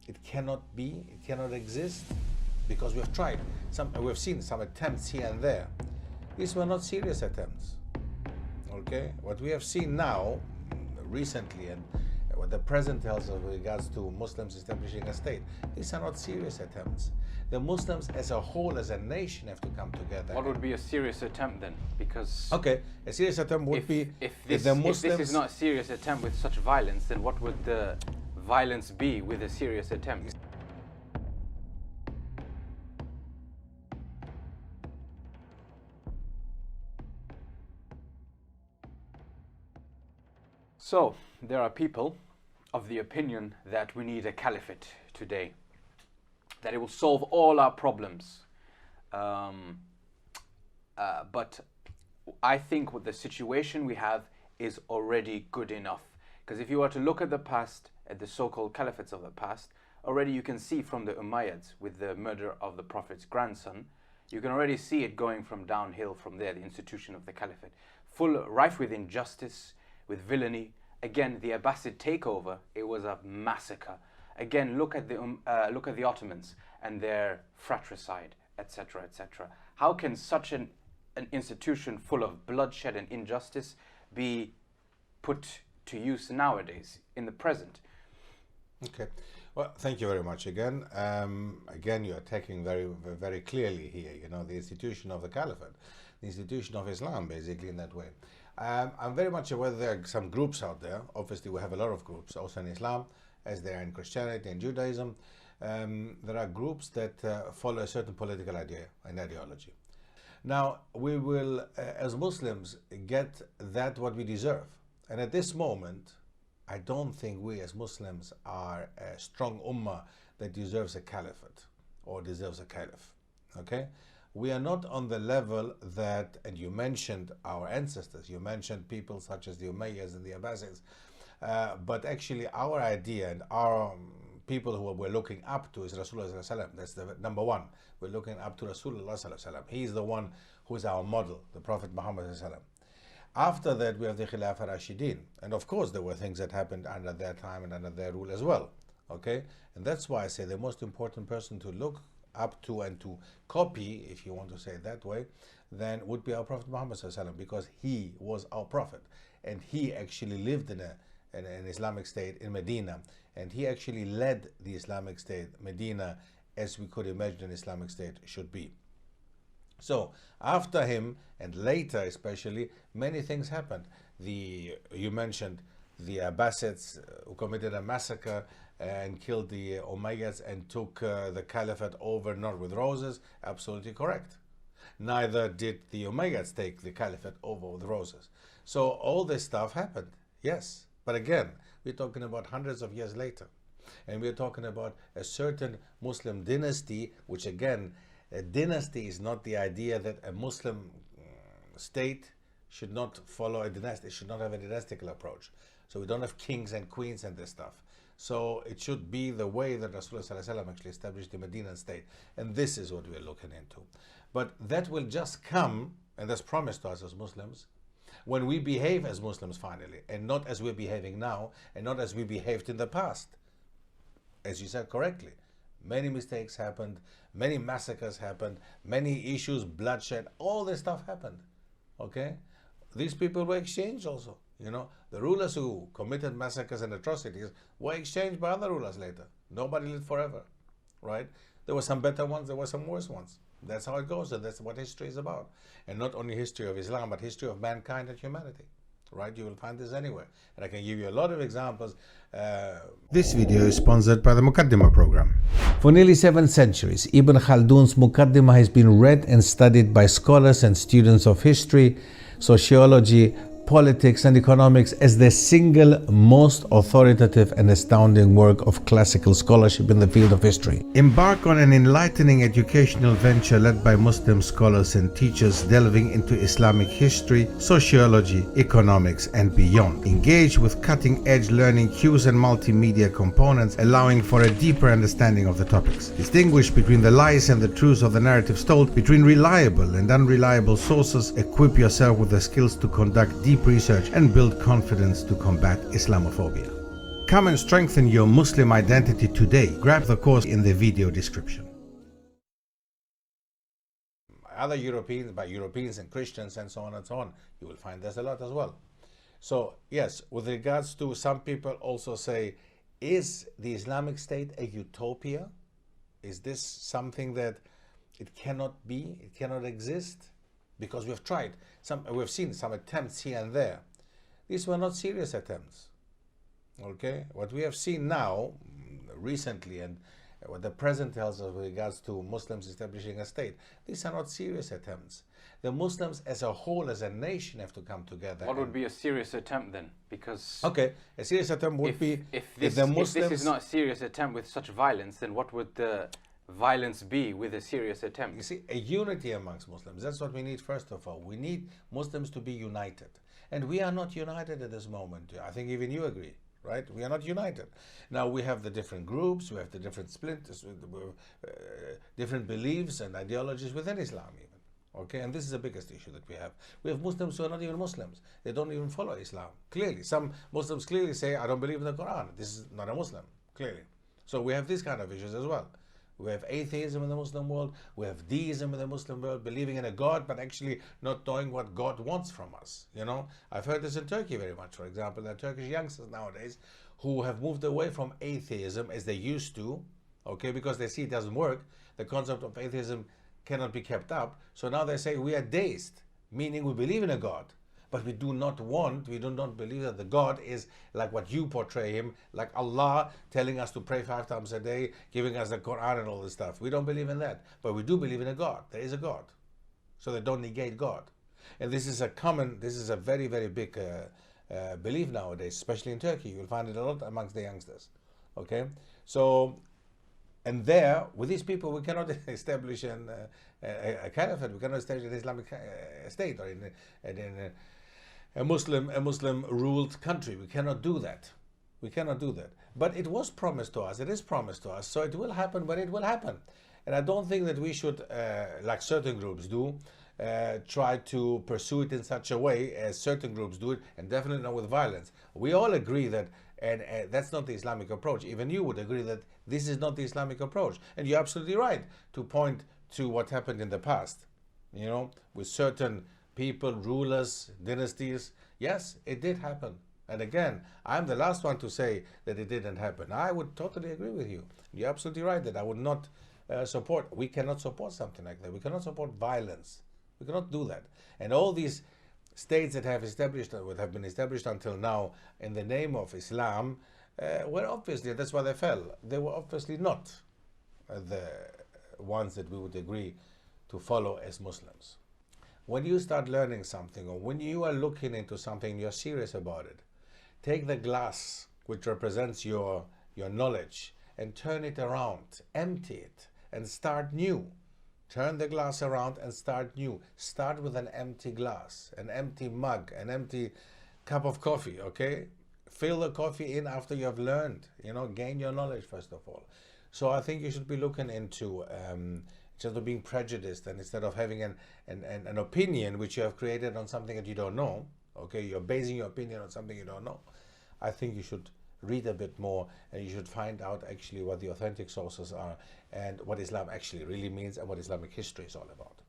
It cannot be, it cannot exist, because we've tried. We've seen some attempts here and there. These were not serious attempts. Okay? What we have seen now, recently, and what the present tells us with regards to Muslims establishing a state, these are not serious attempts. The Muslims as a whole, as a nation, have to come together. What would be a serious attempt then? Because okay, a serious attempt would be if this is not a serious attempt with such violence, then what would the violence be with a serious attempt? So, there are people of the opinion that we need a caliphate today, that it will solve all our problems. But I think what the situation we have is already good enough. Because if you were to look at the past, at the so-called caliphates of the past, already you can see from the Umayyads, with the murder of the Prophet's grandson, you can already see it going from downhill from there, the institution of the caliphate. Full, rife with injustice, with villainy. Again, the Abbasid takeover, it was a massacre. Again, look at the Ottomans and their fratricide, etc., etc. How can such an institution full of bloodshed and injustice be put to use nowadays, in the present? Okay. Well, thank you very much again. Again, you're attacking very, very clearly here, you know, the institution of the Caliphate, the institution of Islam, basically, in that way. I'm very much aware there are some groups out there. Obviously, we have a lot of groups, also in Islam, as there are in Christianity and Judaism. There are groups that follow a certain political idea and ideology. Now, we will, as Muslims, get that what we deserve. And at this moment, I don't think we as Muslims are a strong ummah that deserves a caliphate or deserves a caliph. Okay? We are not on the level that, and you mentioned our ancestors, you mentioned people such as the Umayyads and the Abbasids, but actually our idea and our people who we're looking up to is Rasulullah. That's the number one. We're looking up to Rasulullah. He's the one who is our model, the Prophet Muhammad. After that, we have the Khilafah Rashidin. And of course, there were things that happened under their time and under their rule as well. Okay? And that's why I say the most important person to look up to and to copy, if you want to say it that way, then would be our Prophet Muhammad, because he was our Prophet. And he actually lived in an Islamic state in Medina. And he actually led the Islamic state, Medina, as we could imagine an Islamic state should be. So after him, and later especially, many things happened. You mentioned the Abbasids who committed a massacre and killed the Umayyads and took the caliphate over, not with roses. Absolutely correct. Neither did the Umayyads take the caliphate over with roses. So all this stuff happened, yes. But again, we're talking about hundreds of years later. And we're talking about a certain Muslim dynasty, which again, a dynasty is not the idea that a Muslim state should not follow a dynasty, should not have a dynastical approach. So we don't have kings and queens and this stuff. So it should be the way that Rasulullah actually established the Medinan state. And this is what we're looking into. But that will just come, and that's promised to us as Muslims, when we behave as Muslims finally, and not as we're behaving now, and not as we behaved in the past. As you said correctly, many mistakes happened, many massacres happened, many issues, bloodshed, all this stuff happened. Okay? These people were exchanged also. You know, the rulers who committed massacres and atrocities were exchanged by other rulers later. Nobody lived forever, right? There were some better ones, there were some worse ones. That's how it goes, and that's what history is about. And not only history of Islam, but history of mankind and humanity, right? You will find this anywhere. And I can give you a lot of examples. This video is sponsored by the 𝗘𝗦𝗟𝗧𝗢𝗥𝗬 program. For nearly 7 centuries, Ibn Khaldoun's 𝗘𝗦𝗟𝗧𝗢𝗥𝗬 has been read and studied by scholars and students of history, sociology, politics and economics as the single most authoritative and astounding work of classical scholarship in the field of history. Embark on an enlightening educational venture led by Muslim scholars and teachers delving into Islamic history, sociology, economics and beyond. Engage with cutting-edge learning cues and multimedia components, allowing for a deeper understanding of the topics. Distinguish between the lies and the truths of the narratives told, between reliable and unreliable sources. Equip yourself with the skills to conduct deep research and build confidence to combat Islamophobia. Come and strengthen your Muslim identity today. Grab the course in the video description. Other Europeans, by Europeans and Christians and so on and so on, you will find there's a lot as well. So yes, with regards to some people also say, is the Islamic State a utopia? Is this something that it cannot be, it cannot exist? Because we've tried, we've seen some attempts here and there. These were not serious attempts. Okay, what we have seen now, recently, and what the present tells us with regards to Muslims establishing a state, these are not serious attempts. The Muslims as a whole, as a nation, have to come together. What would be a serious attempt then? Because okay, a serious attempt would be if this is not a serious attempt with such violence, then what would the violence be with a serious attempt? You see, a unity amongst Muslims. That's what we need first of all. We need Muslims to be united, and we are not united at this moment. I think even you agree. Right? We are not united. Now we have the different groups, we have the different splinters, different beliefs and ideologies within Islam even. Okay, and this is the biggest issue that we have. We have Muslims who are not even Muslims. They don't even follow Islam. Clearly, some Muslims clearly say, I don't believe in the Quran. This is not a Muslim, clearly. So we have these kind of issues as well. We have atheism in the Muslim world, we have deism in the Muslim world, believing in a God, but actually not knowing what God wants from us. You know, I've heard this in Turkey very much, for example. There are Turkish youngsters nowadays who have moved away from atheism as they used to, okay, because they see it doesn't work. The concept of atheism cannot be kept up. So now they say we are deist, meaning we believe in a God, but we do not believe that the God is like what you portray him, like Allah telling us to pray 5 times a day, giving us the Quran and all this stuff. We don't believe in that, but we do believe in a God. There is a God. So they don't negate God. And this is a very, very big belief nowadays, especially in Turkey. You'll find it a lot amongst the youngsters. Okay? So, and there, with these people, we cannot establish a caliphate. We cannot establish an Islamic state or in a Muslim ruled country. We cannot do that. We cannot do that. But it was promised to us. It is promised to us. So it will happen when it will happen. And I don't think that we should, like certain groups do, try to pursue it in such a way as certain groups do it, and definitely not with violence. We all agree that, and that's not the Islamic approach. Even you would agree that this is not the Islamic approach. And you're absolutely right to point to what happened in the past, you know, with certain people, rulers, dynasties. Yes, it did happen. And again, I'm the last one to say that it didn't happen. I would totally agree with you. You're absolutely right that I would not support. We cannot support something like that. We cannot support violence. We cannot do that. And all these states that have been established until now in the name of Islam, were obviously, that's why they fell. They were obviously not the ones that we would agree to follow as Muslims. When you start learning something, or when you are looking into something, you're serious about it, take the glass which represents your knowledge and turn it around, empty it, and start new. Turn the glass around and start new. Start with an empty glass, an empty mug, an empty cup of coffee, okay? Fill the coffee in after you have learned, you know, gain your knowledge first of all. So I think you should be looking into instead of being prejudiced, and instead of having an opinion which you have created on something that you don't know, okay, you're basing your opinion on something you don't know, I think you should read a bit more, and you should find out actually what the authentic sources are and what Islam actually really means and what Islamic history is all about.